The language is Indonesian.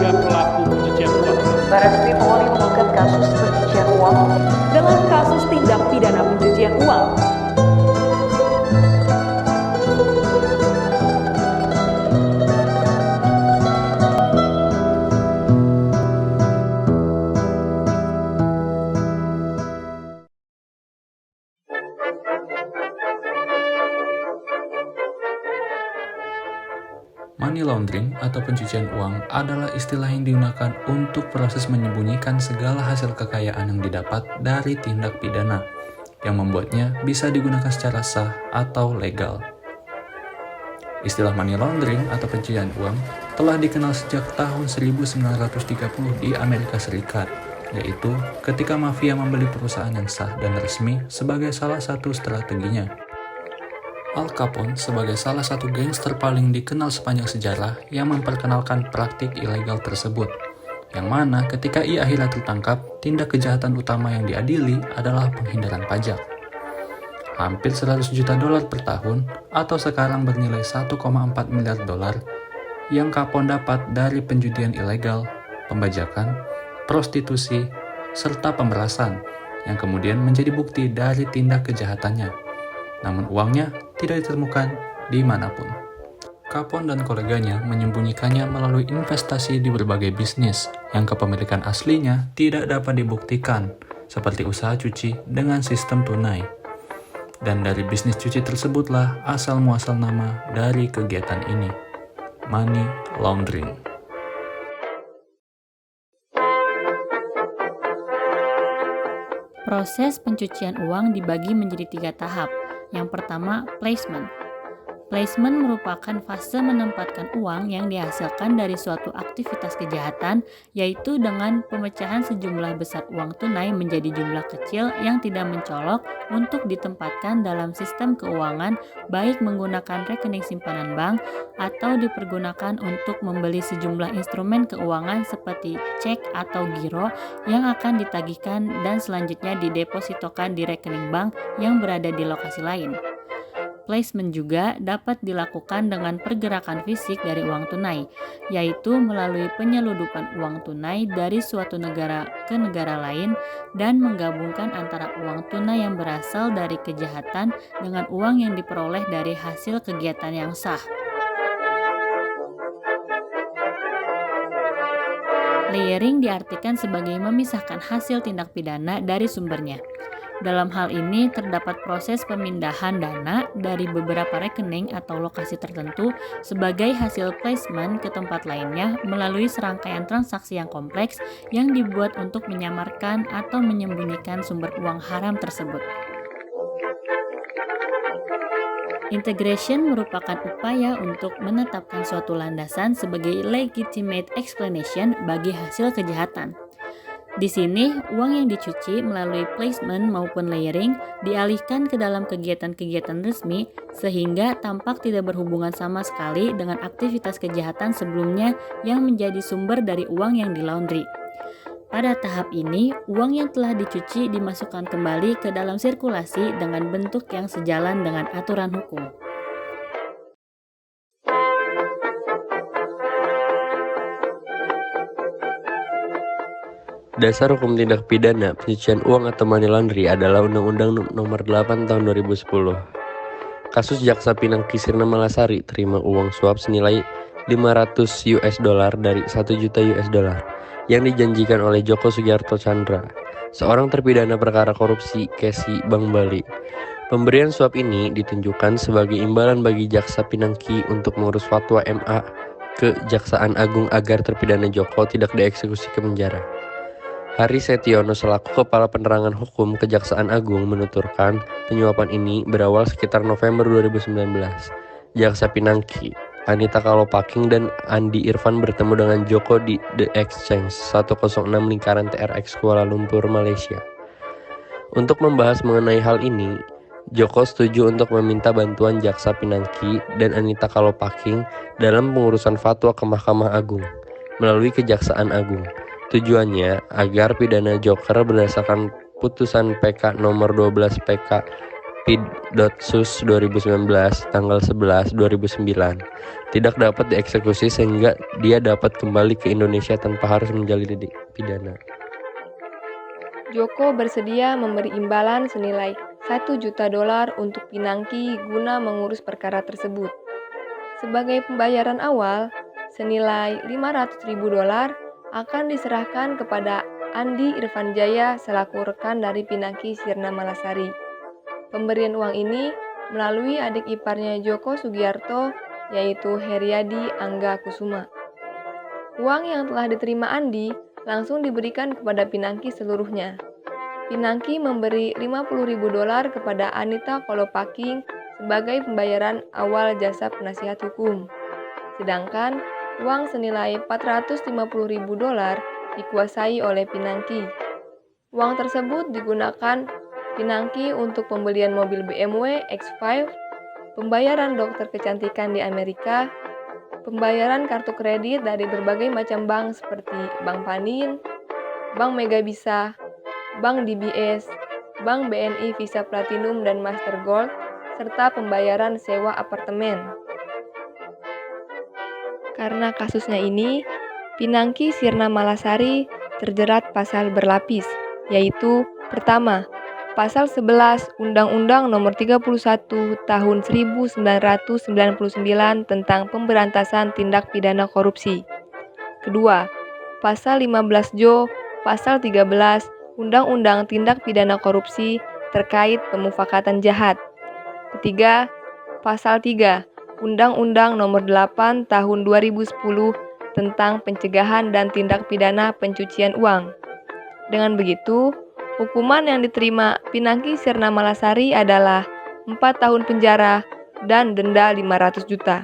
tiga pelaku pencucian uang. Barreskrim Polri mengungkap kasus pencucian uang Dalam kasus tindak pidana pencucian uang, Money laundering atau pencucian uang adalah istilah yang digunakan untuk proses menyembunyikan segala hasil kekayaan yang didapat dari tindak pidana, yang membuatnya bisa digunakan secara sah atau legal. Istilah money laundering atau pencucian uang telah dikenal sejak tahun 1930 di Amerika Serikat, yaitu ketika mafia membeli perusahaan yang sah dan resmi sebagai salah satu strateginya. Al Capone sebagai salah satu gangster paling dikenal sepanjang sejarah yang memperkenalkan praktik ilegal tersebut, yang mana ketika ia akhirnya tertangkap, tindak kejahatan utama yang diadili adalah penghindaran pajak. Hampir 100 juta dolar per tahun atau sekarang bernilai 1,4 miliar dolar yang Capone dapat dari penjudian ilegal, pembajakan, prostitusi, serta pemerasan yang kemudian menjadi bukti dari tindak kejahatannya. Namun uangnya tidak ditemukan dimanapun. Capone dan koleganya menyembunyikannya melalui investasi di berbagai bisnis yang kepemilikan aslinya tidak dapat dibuktikan, seperti usaha cuci dengan sistem tunai. Dan dari bisnis cuci tersebutlah asal-muasal nama dari kegiatan ini, money laundering. Proses pencucian uang dibagi menjadi 3 tahap. Yang pertama, placement. Placement merupakan fase menempatkan uang yang dihasilkan dari suatu aktivitas kejahatan, yaitu dengan pemecahan sejumlah besar uang tunai menjadi jumlah kecil yang tidak mencolok untuk ditempatkan dalam sistem keuangan, baik menggunakan rekening simpanan bank atau dipergunakan untuk membeli sejumlah instrumen keuangan seperti cek atau giro yang akan ditagihkan dan selanjutnya didepositokan di rekening bank yang berada di lokasi lain. Placement juga dapat dilakukan dengan pergerakan fisik dari uang tunai, yaitu melalui penyeludupan uang tunai dari suatu negara ke negara lain dan menggabungkan antara uang tunai yang berasal dari kejahatan dengan uang yang diperoleh dari hasil kegiatan yang sah. Layering diartikan sebagai memisahkan hasil tindak pidana dari sumbernya. Dalam hal ini terdapat proses pemindahan dana dari beberapa rekening atau lokasi tertentu sebagai hasil placement ke tempat lainnya melalui serangkaian transaksi yang kompleks yang dibuat untuk menyamarkan atau menyembunyikan sumber uang haram tersebut. Integration merupakan upaya untuk menetapkan suatu landasan sebagai legitimate explanation bagi hasil kejahatan. Di sini, uang yang dicuci melalui placement maupun layering dialihkan ke dalam kegiatan-kegiatan resmi sehingga tampak tidak berhubungan sama sekali dengan aktivitas kejahatan sebelumnya yang menjadi sumber dari uang yang dilaundry. Pada tahap ini, uang yang telah dicuci dimasukkan kembali ke dalam sirkulasi dengan bentuk yang sejalan dengan aturan hukum. Dasar hukum tindak pidana pencucian uang atau money laundry adalah Undang-Undang Nomor 8 Tahun 2010. Kasus Jaksa Pinangki Sirna Malasari terima uang suap senilai $500 dari 1 juta US dollar yang dijanjikan oleh Joko Sugiarto Tjandra, seorang terpidana perkara korupsi Kesi Bank Bali. Pemberian suap ini ditunjukkan sebagai imbalan bagi Jaksa Pinangki untuk mengurus fatwa MA ke Kejaksaan Agung agar terpidana Joko tidak dieksekusi ke penjara. Hari Setiono selaku Kepala Penerangan Hukum Kejaksaan Agung menuturkan penyuapan ini berawal sekitar November 2019. Jaksa Pinangki, Anita Kalopaking, dan Andi Irfan bertemu dengan Joko di The Exchange 106 lingkaran TRX Kuala Lumpur, Malaysia. Untuk membahas mengenai hal ini, Joko setuju untuk meminta bantuan Jaksa Pinangki dan Anita Kalopaking dalam pengurusan fatwa ke Mahkamah Agung melalui Kejaksaan Agung. Tujuannya agar pidana Joker berdasarkan putusan PK nomor 12 PK Pid.Sus 2019 tanggal 11 2009 tidak dapat dieksekusi sehingga dia dapat kembali ke Indonesia tanpa harus menjalani pidana. Joko bersedia memberi imbalan senilai $1 juta untuk Pinangki guna mengurus perkara tersebut. Sebagai pembayaran awal, senilai $500.000 akan diserahkan kepada Andi Irfanjaya selaku rekan dari Pinangki Sirna Malasari. Pemberian uang ini melalui adik iparnya Joko Sugiarto, yaitu Heriadi Angga Kusuma. Uang yang telah diterima Andi langsung diberikan kepada Pinangki seluruhnya. Pinangki memberi $50.000 kepada Anita Kolopaking sebagai pembayaran awal jasa penasihat hukum. Sedangkan uang senilai $450.000 dikuasai oleh Pinangki. Uang tersebut digunakan Pinangki untuk pembelian mobil BMW X5, pembayaran dokter kecantikan di Amerika, pembayaran kartu kredit dari berbagai macam bank seperti Bank Panin, Bank Megabisa, Bank DBS, Bank BNI Visa Platinum dan Master Gold, serta pembayaran sewa apartemen. Karena kasusnya ini, Pinangki Sirna Malasari terjerat pasal berlapis, yaitu pertama, Pasal 11 Undang-Undang Nomor 31 Tahun 1999 tentang Pemberantasan Tindak Pidana Korupsi. Kedua, Pasal 15 Jo, Pasal 13 Undang-Undang Tindak Pidana Korupsi terkait pemufakatan jahat. Ketiga, Pasal 3 Undang-Undang Nomor 8 Tahun 2010 tentang pencegahan dan tindak pidana pencucian uang. Dengan begitu, hukuman yang diterima Pinangki Sirna Malasari adalah 4 tahun penjara dan denda 500 juta.